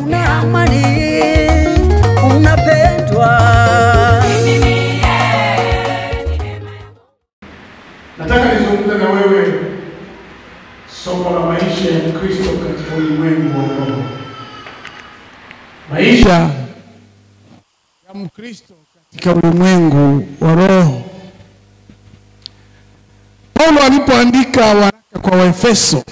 una amani, unapendwa. Nataka nizungumze na wewe somo la maisha ya Kristo katika ulimwengu wa roho. Maisha ya Mkristo katika ulimwengu wa roho. Paulo alipoandika waraka kwa Waefeso,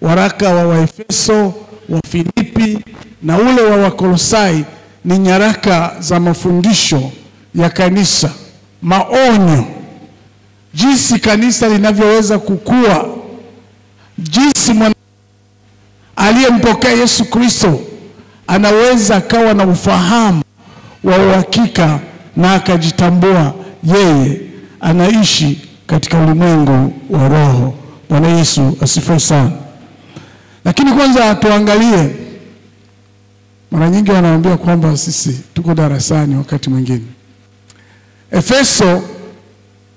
waraka wa Waefeso, wa Filipi na ule wa Wakolosai ni nyaraka za mafundisho ya kanisa, maonyo, jinsi kanisa linavyoweza kukua, jinsi mwana aliyempokea Yesu Kristo anaweza akawa na ufahamu wa uhakika na akajitambua yeye anaishi katika ulimwengu wa roho. Bwana Yesu asifiwe sana. Lakini kwanza tuangalie, mara nyingi wanaambia kwamba sisi tuko darasani wakati mwingine. Efeso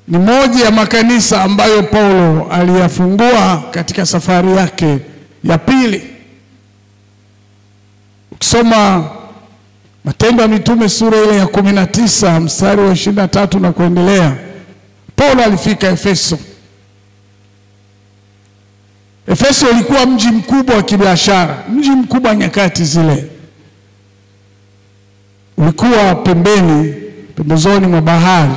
ni moja ya makanisa ambayo Paulo aliyafungua katika safari yake ya pili. Ukisoma Matendo ya Mitume sura ile ya 19 mstari wa 23 na kuendelea, Paulo alifika Efeso. Efeso ilikuwa mji mkubwa wa kibiashara, mji mkubwa nyakati zile. Ulikuwa pembezoni mwa bahari.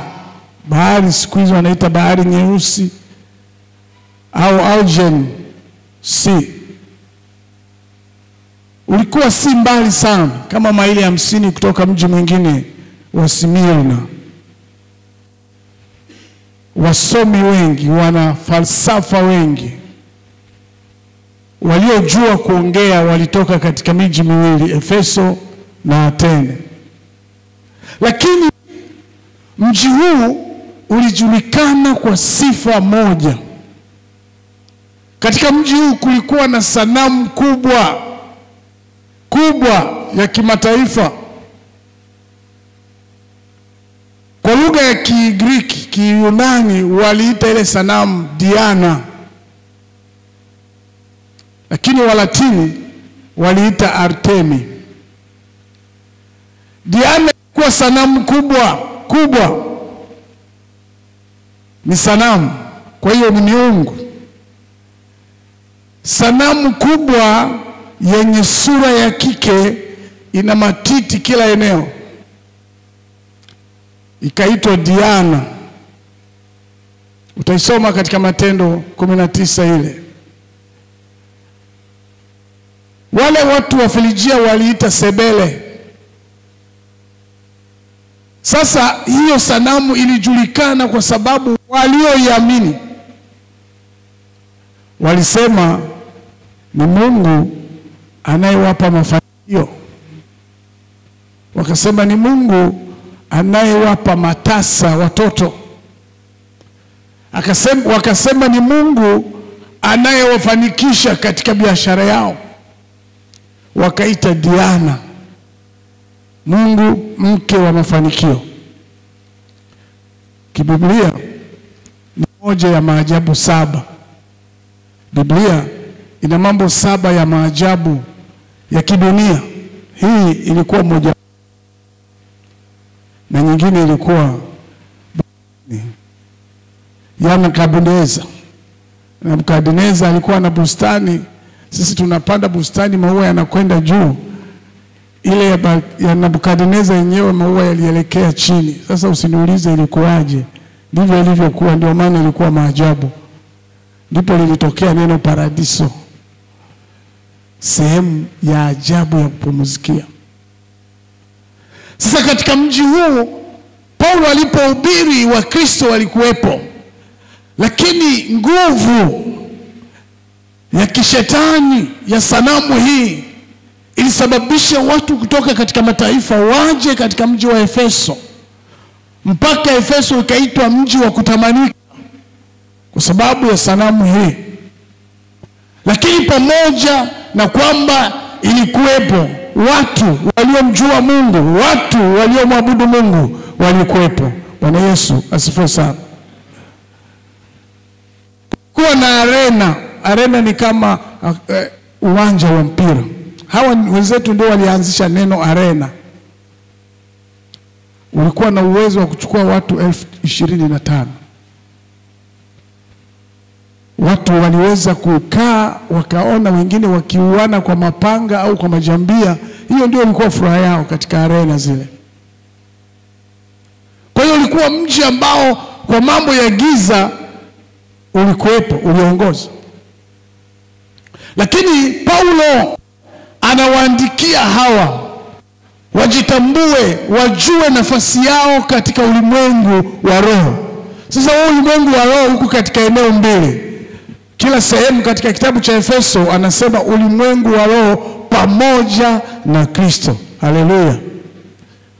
Bahari siku hizo wanaita bahari Nyeusi au Aegean Sea. Ulikuwa si mbali sana, kama maili 50 kutoka mji mwingine wa Smyrna. Wasomi wengi, wana falsafa wengi, waliojua kuongea walitoka katika miji miwili, Efeso na Athene. Lakini mji huu ulijulikana kwa sifa moja. Katika mji huu kulikuwa na sanamu kubwa ya kimataifa. Kwa lugha ya Kigiriki, Kiyunani waliita ile sanamu Diana. Lakini Walatini waliita Artemi. Diana ilikuwa sanamu kubwa. Ni sanamu, kwa hiyo ni miungu. Sanamu kubwa yenye sura ya kike, ina matiti kila eneo, ikaitwa Diana. Utaisoma katika Matendo 19 ile. Wale watu wa Filijia waliita Sebele. Sasa hiyo sanamu ilijulikana kwa sababu walioiamini walisema ni Mungu anayewapa mafanikio. Wakasema ni Mungu anayewapa matasa watoto. Wakasema ni Mungu anayewafanikisha katika biashara yao. Wakaita Diana, Mungu mke wa mafanikio. Kibiblia ni moja ya maajabu 7. Biblia ina mambo 7 ya maajabu ya kidunia. Hii ilikuwa moja, na nyingine ilikuwa ya Nebukadneza. Nebukadneza alikuwa na bustani. Sisi tunapanda bustani, maua yanakwenda juu. Ile ya Nebukadneza yenyewe maua yalielekea chini. Sasa usiniulize ilikuwaje, ndivyo ilivyokuwa. Ndio maana ilikuwa maajabu. Ndipo lilitokea neno paradiso, sehemu ya ajabu ya kupumzikia. Sasa katika mji huu Paulo alipohubiri, wa Kristo walikuwepo, lakini nguvu ya kishetani ya sanamu hii ilisababisha watu kutoka katika mataifa waje katika mji wa Efeso, mpaka Efeso ikaitwa mji wa kutamanika kwa sababu ya sanamu hii. Lakini pamoja na kwamba ilikuwepo, watu waliomjua Mungu, watu waliomwabudu Mungu walikuwepo. Bwana Yesu asifiwe sana. Kuwa na arena ni kama uwanja wa mpira. Hawa wenzetu ndio walianzisha neno arena. Ulikuwa na uwezo wa kuchukua watu 25,000. Watu waliweza kukaa wakaona wengine wakiuana kwa mapanga au kwa majambia. Hiyo ndio ilikuwa furaha yao katika arena zile. Kwa hiyo ulikuwa mji ambao kwa mambo ya giza ulikuwepo, uliongoza. Lakini Paulo anawaandikia hawa wajitambue, wajue nafasi yao katika ulimwengu wa roho. Sasa huu ulimwengu wa roho uko katika eneo mbili. Kila sehemu katika kitabu cha Efeso anasema ulimwengu wa roho pamoja na Kristo. Haleluya.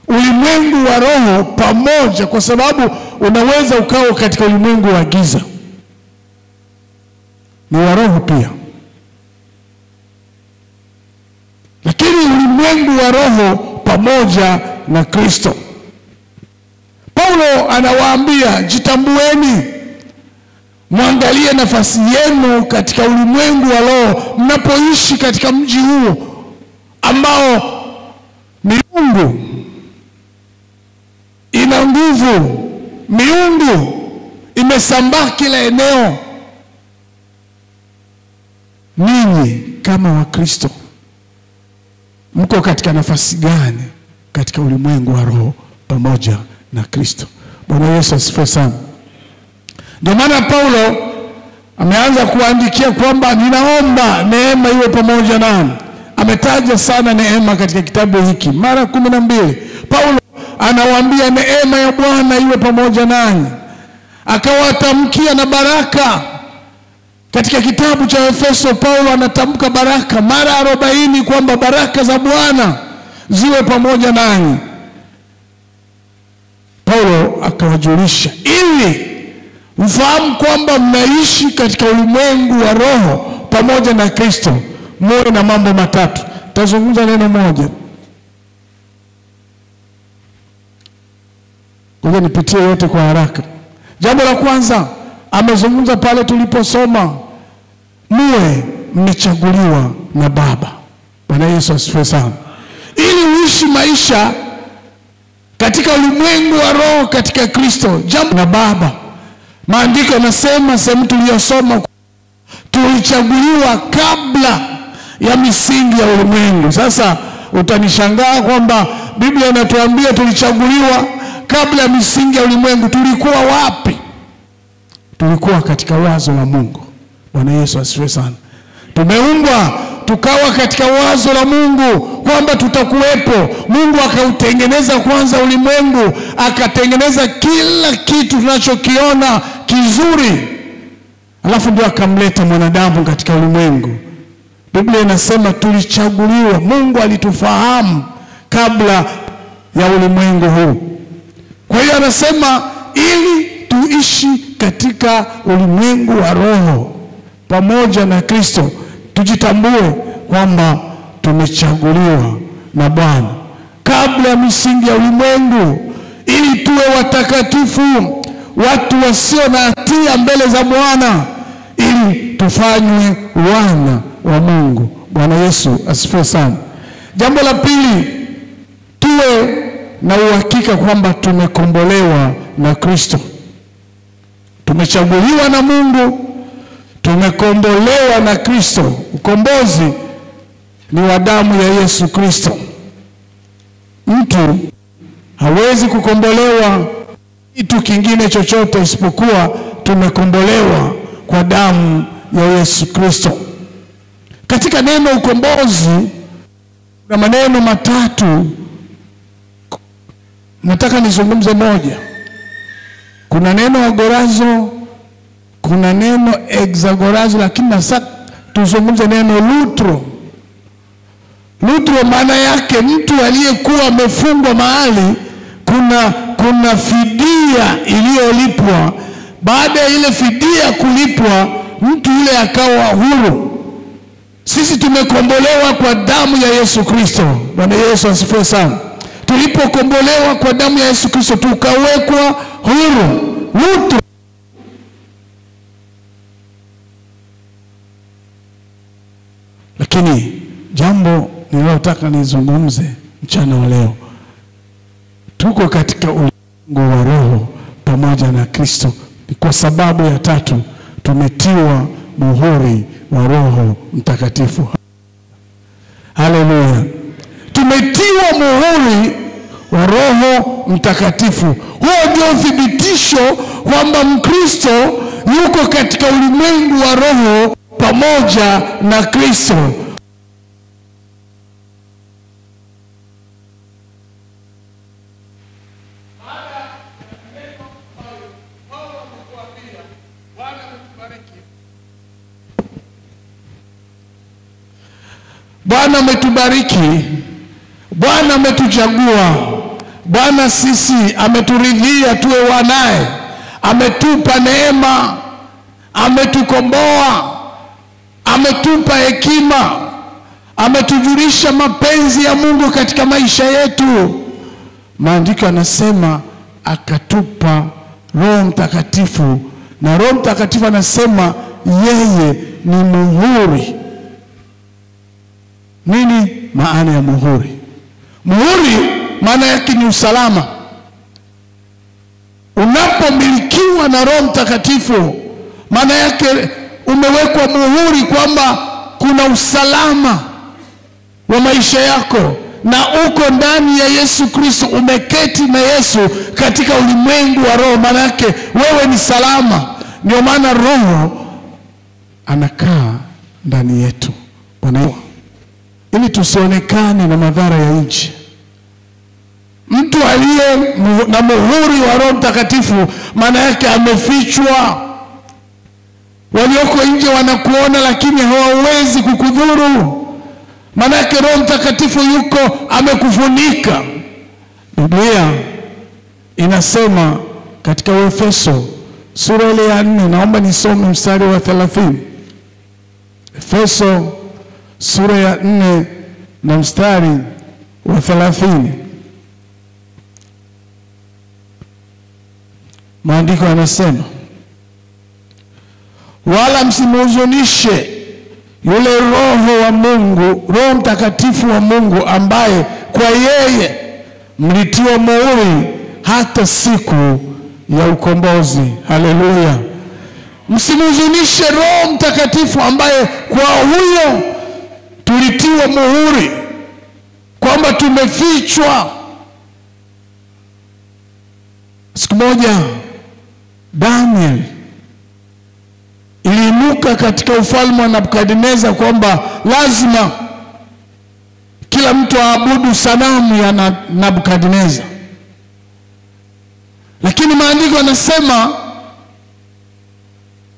Ulimwengu wa roho pamoja, kwa sababu unaweza ukao katika ulimwengu wa giza. Ni wa roho pia. Lakini ulimwengu wa roho pamoja na Kristo. Paulo anawaambia jitambueni, muangalie nafasi yenu katika ulimwengu wa roho mnapoishi katika mji huu ambao miungu ina nguvu, miungu imesambaa kila eneo. Ninyi kama Wakristo mko katika nafasi gani katika ulimwengu wa roho pamoja na Kristo? Bwana Yesu asifiwe sana. Ndio maana Paulo ameanza kuandikia kwamba ninaomba neema iwe pamoja nami. Ametaja sana neema katika kitabu hiki mara 12. Paulo anawaambia neema ya Bwana iwe pamoja nanyi. Akawatamkia na baraka. Katika kitabu cha Efeso Paulo anatamka baraka mara 40 kwamba baraka za Bwana ziwe pamoja nanyi. Paulo akawajulisha ili mfahamu kwamba mnaishi katika ulimwengu wa roho pamoja na Kristo, muwe na mambo matatu. Tazungumza neno moja. Ngoja nipitie yote kwa haraka. Jambo la kwanza amezungumza pale tuliposoma, muwe mmechaguliwa na Baba. Bwana Yesu asifiwe sana. Ili uishi maisha katika ulimwengu wa roho katika Kristo, jambo na Baba. Maandiko yanasema sehemu tuliyosoma tulichaguliwa kabla ya misingi ya ulimwengu. Sasa utanishangaa kwamba Biblia inatuambia tulichaguliwa kabla ya misingi ya ulimwengu. Tulikuwa wapi? Tulikuwa katika wazo la Mungu. Bwana Yesu asifiwe sana. Tumeumbwa tukawa katika wazo la Mungu kwamba tutakuwepo. Mungu akautengeneza kwanza ulimwengu, akatengeneza kila kitu tunachokiona kizuri, alafu ndio akamleta mwanadamu katika ulimwengu. Biblia inasema tulichaguliwa. Mungu alitufahamu kabla ya ulimwengu huu. Kwa hiyo anasema ili tuishi katika ulimwengu wa roho pamoja na Kristo, tujitambue kwamba tumechaguliwa na Bwana kabla ya misingi ya ulimwengu, ili tuwe watakatifu, watu wasio na hatia mbele za Bwana, ili tufanywe wana wa Mungu. Bwana Yesu asifiwe sana. Jambo la pili, tuwe na uhakika kwamba tumekombolewa na Kristo. Tumechaguliwa na Mungu, tumekombolewa na Kristo. Ukombozi ni wa damu ya Yesu Kristo. Mtu hawezi kukombolewa kitu kingine chochote isipokuwa tumekombolewa kwa damu ya Yesu Kristo. Katika neno ukombozi kuna maneno matatu. Nataka nizungumze moja. Kuna neno agorazo, kuna neno exagorazo, lakini sasa tuzungumze neno lutro. Lutro maana yake mtu aliyekuwa amefungwa mahali, kuna fidia iliyolipwa. Baada ya ile fidia kulipwa, mtu yule akawa huru. Sisi tumekombolewa kwa damu ya Yesu Kristo. Bwana Yesu asifiwe sana. Tulipokombolewa kwa damu ya Yesu Kristo tukawekwa huru. Lutro. Lakini jambo ninalotaka nizungumze mchana wa leo. Tuko katika ulimwengu wa roho pamoja na Kristo. Kwa sababu ya tatu, tumetiwa muhuri wa Roho Mtakatifu. Haleluya. Tumetiwa muhuri wa Roho Mtakatifu. Huo ndio uthibitisho kwamba Mkristo yuko katika ulimwengu wa roho pamoja na Kristo. Bwana ametubariki, Bwana ametuchagua, Bwana sisi ameturidhia tuwe wanae, ametupa neema, ametukomboa, ametupa hekima, ametujulisha mapenzi ya Mungu katika maisha yetu. Maandiko yanasema akatupa Roho Mtakatifu, na Roho Mtakatifu anasema yeye ni muhuri. Nini maana ya muhuri? Muhuri maana yake ni usalama. Unapomilikiwa na Roho Mtakatifu, maana yake umewekwa muhuri kwamba kuna usalama wa maisha yako, na uko ndani ya Yesu Kristo, umeketi na Yesu katika ulimwengu wa roho. Maana yake wewe ni salama. Ndio maana Roho anakaa ndani yetu, ili tusionekane na madhara ya nchi. Mtu aliye na muhuri wa Roho Mtakatifu, maana yake amefichwa. Walioko nje wanakuona lakini hawawezi kukudhuru. Maana yake Roho Mtakatifu yuko amekufunika. Biblia inasema katika Efeso sura ile ya 4, naomba nisome mstari wa 30. Efeso sura ya 4 na mstari wa 30. Maandiko yanasema, wala msimhuzunishe yule Roho wa Mungu, Roho Mtakatifu wa Mungu, ambaye kwa yeye mlitiwa muhuri hata siku ya ukombozi. Haleluya. Msimhuzunishe Roho Mtakatifu ambaye kwa huyo tulitiwa muhuri, kwamba tumefichwa. Siku moja Daniel iliinuka katika ufalme wa Nebukadneza kwamba lazima kila mtu aabudu sanamu ya Nebukadneza. Lakini maandiko yanasema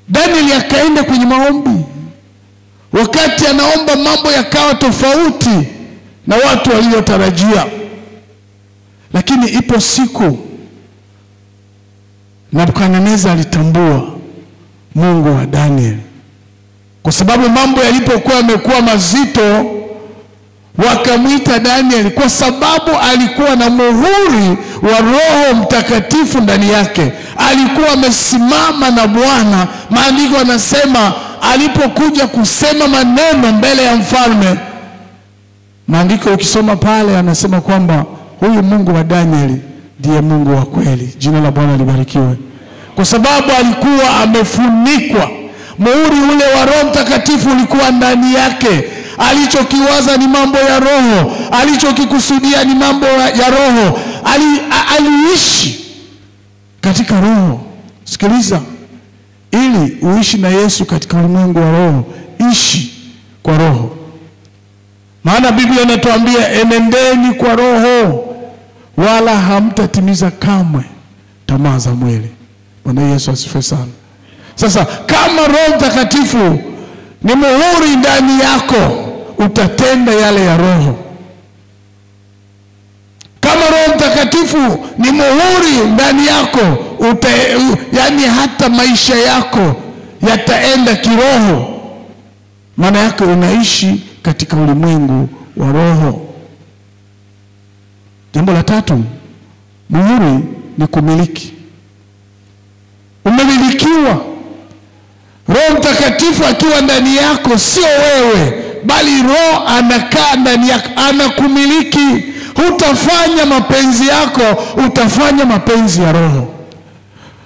Daniel akaenda kwenye maombi. Wakati anaomba, mambo yakawa tofauti na watu waliotarajia. Lakini ipo siku Nebukadneza alitambua Mungu wa Daniel, kwa sababu mambo yalipokuwa yamekuwa mazito, wakamwita Daniel kwa sababu alikuwa na muhuri wa Roho Mtakatifu ndani yake. Alikuwa amesimama na Bwana. Maandiko yanasema alipokuja kusema maneno mbele ya mfalme, maandiko ukisoma pale anasema kwamba huyu Mungu wa Daniel ndiye Mungu wa kweli. Jina la Bwana libarikiwe. Kwa sababu alikuwa amefunikwa. Muhuri ule wa Roho Mtakatifu ulikuwa ndani yake. Alichokiwaza ni mambo ya roho, alichokikusudia ni mambo ya roho. Aliishi katika roho. Sikiliza, ili uishi na Yesu katika ulimwengu wa roho, ishi kwa roho. Maana Biblia inatuambia enendeni kwa roho, wala hamtatimiza kamwe tamaa za mwili. Bwana Yesu asifiwe sana. Sasa kama Roho Mtakatifu ni muhuri ndani yako, utatenda yale ya roho. Kama Roho Mtakatifu ni muhuri ndani yako, yani hata maisha yako yataenda kiroho. Maana yake unaishi katika ulimwengu wa roho. Jambo la tatu, muhuri ni kumiliki. Umemilikiwa. Roho Mtakatifu akiwa ndani yako, sio wewe, bali Roho anakaa ndani yako, anakumiliki. Hutafanya mapenzi yako, utafanya mapenzi ya Roho.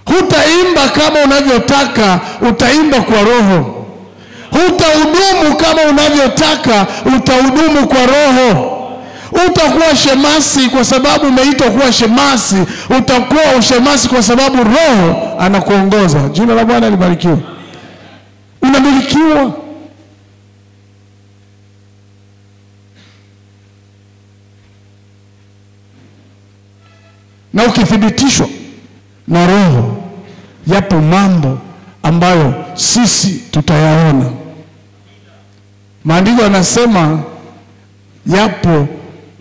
Hutaimba kama unavyotaka, utaimba kwa Roho. Hutahudumu kama unavyotaka, utahudumu kwa Roho. Utakuwa shemasi kwa sababu umeitwa kuwa shemasi, utakuwa shemasi kwa sababu Roho anakuongoza. Jina la Bwana libarikiwe. Unamilikiwa. Na ukithibitishwa na Roho, yapo mambo ambayo sisi tutayaona. Maandiko yanasema yapo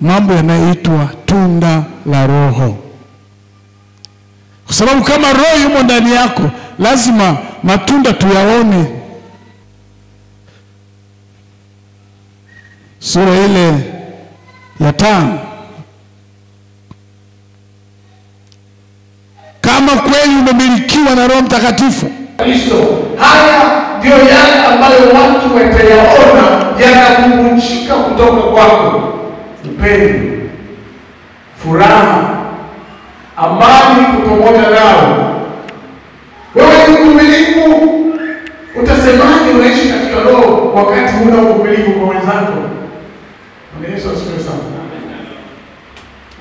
mambo yanayoitwa tunda la Roho. Kwa sababu kama Roho yumo ndani yako, lazima matunda tuyaone. Sura ile ya 5. Kama kweli umemilikiwa na Roho Mtakatifu Kristo, haya ndio yale ambayo watu watayaona yanabubujika kutoka kwako: upendo, furaha, amani pamoja nao. Wewe ni mvumilivu. Utasemaje unaishi katika Roho wakati huna uvumilivu kwa wenzako? Bwana Yesu asifiwe sana.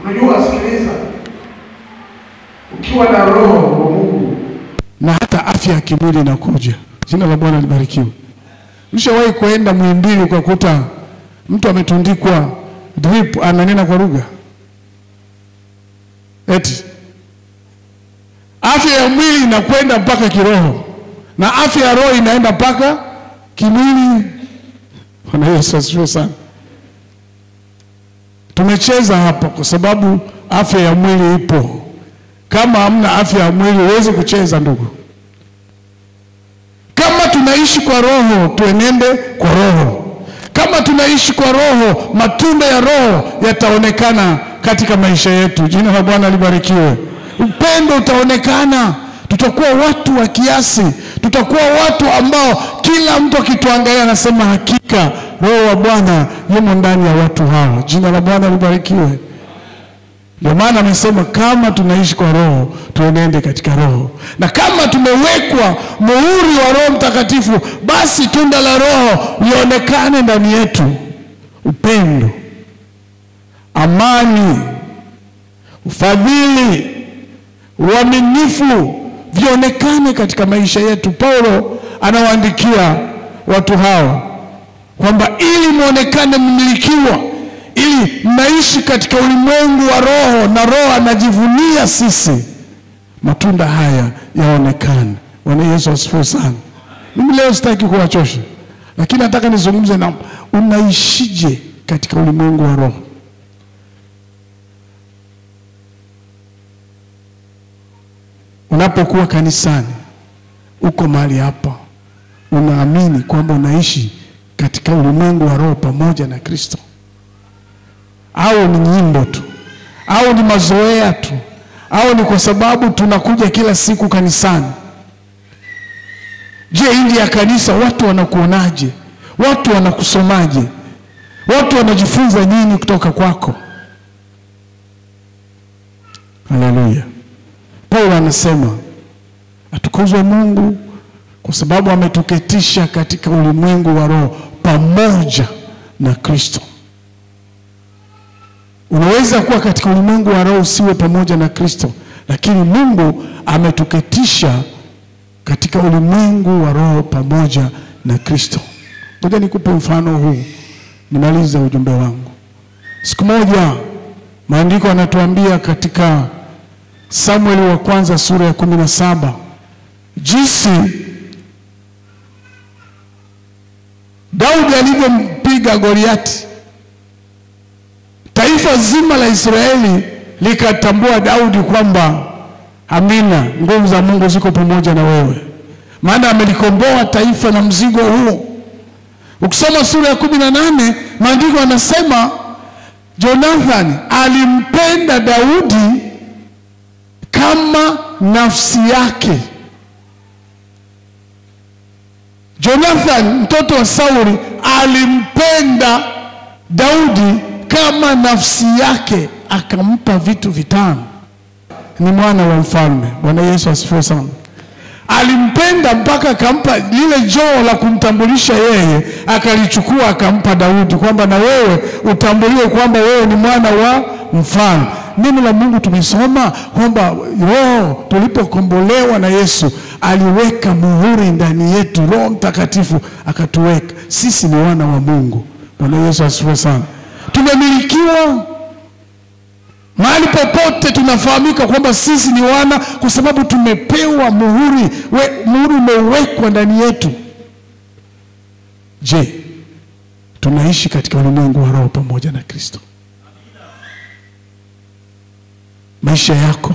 Unajua, sikiliza, ukiwa na Roho wa Mungu na hata afya ya kimwili inakuja. Jina la Bwana libarikiwe. Mshawahi kuenda Muhimbili kwa kuta mtu ametundikwa drip ananena kwa lugha? Eti afya ya mwili inakwenda mpaka kiroho, na afya ya roho inaenda mpaka kimwili. Bwana Yesu asifiwe sana. Tumecheza hapa kwa sababu afya ya mwili ipo. Kama hamna afya ya mwili huwezi kucheza, ndugu. Kama tunaishi kwa Roho, tuenende kwa Roho. Kama tunaishi kwa Roho, matunda ya Roho yataonekana katika maisha yetu. Jina la Bwana libarikiwe. Upendo utaonekana. Tutakuwa watu wa kiasi. Tutakuwa watu ambao kila mtu akituangalia anasema hakika Roho wa Bwana yumo ndani ya watu hao. Jina la Bwana libarikiwe. Ndio maana amesema kama tunaishi kwa Roho, tuenende katika Roho. Na kama tumewekwa muhuri wa Roho Mtakatifu, basi tunda la Roho lionekane ndani yetu: upendo, amani, ufadhili, uaminifu, vionekane katika maisha yetu. Paulo anawaandikia watu hao kwamba ili muonekane mmilikiwa, ili mnaishi katika ulimwengu wa Roho na Roho anajivunia sisi, matunda haya yaonekane. Bwana Yesu asifiwe sana. Mimi leo sitaki kuwachosha, lakini nataka nizungumze na unaishije katika ulimwengu wa Roho. Unapokuwa kanisani, uko mahali hapa, unaamini kwamba unaishi katika ulimwengu wa Roho pamoja na Kristo? Au ni nyimbo tu? Au ni mazoea tu? Au ni kwa sababu tunakuja kila siku kanisani? Je, nje ya kanisa watu wanakuonaje? Watu wanakusomaje? Watu wanajifunza nini kutoka kwako? Haleluya. Paulo anasema atukuzwe Mungu kwa sababu ametuketisha katika ulimwengu wa Roho pamoja na Kristo. Unaweza kuwa katika ulimwengu wa Roho usiwe pamoja na Kristo, lakini Mungu ametuketisha katika ulimwengu wa Roho pamoja na Kristo. Ngoja nikupe mfano huu nimalize ujumbe wangu. Siku moja maandiko yanatuambia katika Samueli wa kwanza sura ya 17 jinsi Daudi alivyompiga Goliati. Taifa zima la Israeli likatambua Daudi kwamba amina, nguvu za Mungu ziko pamoja na wewe, maana amelikomboa taifa na mzigo huo. Ukisoma sura ya 18 maandiko yanasema Jonathan alimpenda Daudi kama nafsi yake. Jonathan mtoto wa Sauli alimpenda Daudi kama nafsi yake, akampa vitu vitano. Ni mwana wa mfalme. Bwana Yesu asifiwe sana. Alimpenda mpaka akampa lile joo la kumtambulisha yeye, akalichukua akampa Daudi, kwamba na wewe utambuliwe kwamba wewe ni mwana wa mfalme. Neno la Mungu tumesoma kwamba tulipokombolewa na Yesu aliweka muhuri ndani yetu, Roho Mtakatifu akatuweka. Sisi ni wana wa Mungu. Bwana Yesu asifiwe sana. Tumemilikiwa. Mahali popote tunafahamika kwamba sisi ni wana, kwa sababu tumepewa muhuri. Muhuri umewekwa ndani yetu. Je, tunaishi katika ulimwengu wa roho pamoja na Kristo? Maisha yako,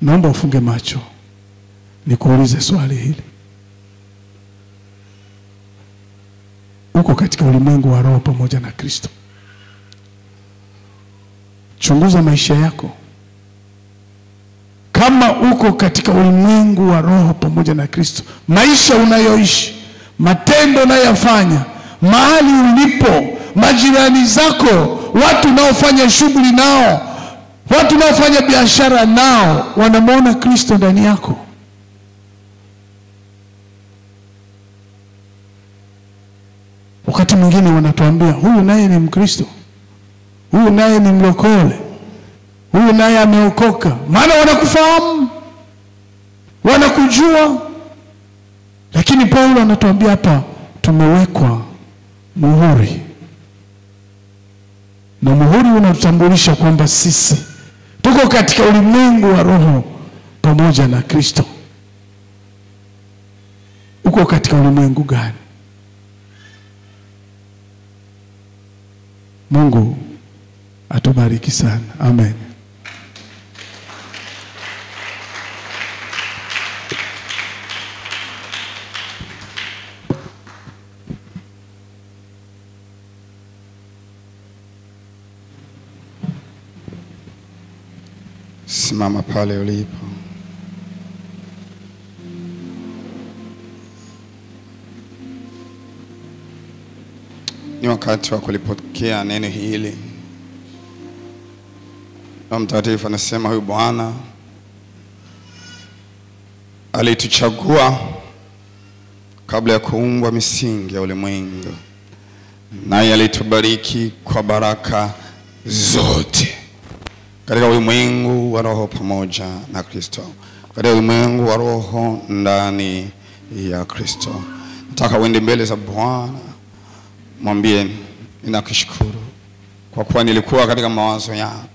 naomba ufunge macho nikuulize swali hili. Uko katika ulimwengu wa roho pamoja na Kristo? Chunguza maisha yako. Kama uko katika ulimwengu wa roho pamoja na Kristo, maisha unayoishi, matendo unayofanya, mahali ulipo, majirani zako, watu unaofanya shughuli nao, watu unaofanya biashara nao, wanamwona Kristo ndani yako? Wakati mwingine wanatuambia huyu naye ni Mkristo, huyu naye ni mlokole, huyu naye ameokoka. Maana wanakufahamu, wanakujua. Lakini Paulo anatuambia hapa, tumewekwa muhuri. Na muhuri unatutambulisha kwamba sisi tuko katika ulimwengu wa roho pamoja na Kristo. Uko katika ulimwengu gani? Mungu atubariki sana. Amen. Simama pale ulipo. Ni wakati wa kulipokea neno hili. Roho Mtakatifu anasema huyu Bwana alituchagua kabla ya kuumbwa misingi ya ulimwengu, naye alitubariki kwa baraka zote katika ulimwengu wa roho pamoja na Kristo, katika ulimwengu wa roho ndani ya Kristo. Nataka uende mbele za Bwana, mwambie ninakushukuru kwa kuwa nilikuwa katika mawazo yako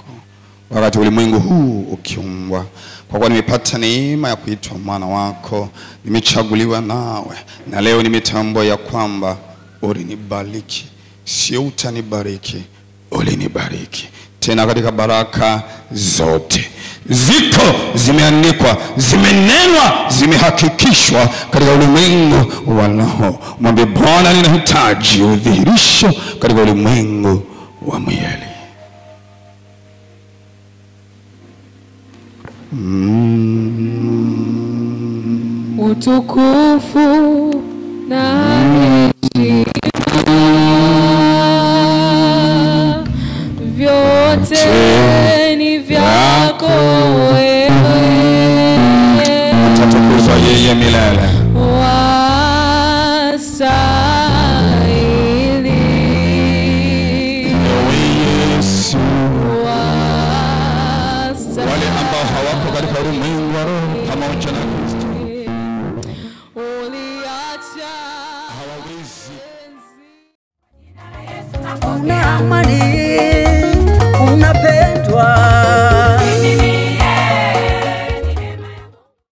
wakati ulimwengu huu ukiumbwa, kwa kuwa nimepata neema ya kuitwa mwana wako, nimechaguliwa nawe, na leo nimetambua ya kwamba ulinibariki. Sio utanibariki, ulinibariki. Tena katika baraka zote ziko zimeandikwa, zimenenwa, zimehakikishwa katika ulimwengu wa roho. Mwambie Bwana, ninahitaji udhihirisho katika ulimwengu wa mwili. Utukufu na heshima vyote ni vyako wewe. Atatukuzwa yeye milele. Wastahili Yesu. Wastahili. Wale ambao hawako katika ulimwengu wa roho pamoja na Kristo uliacha hawawezi. Hakuna amani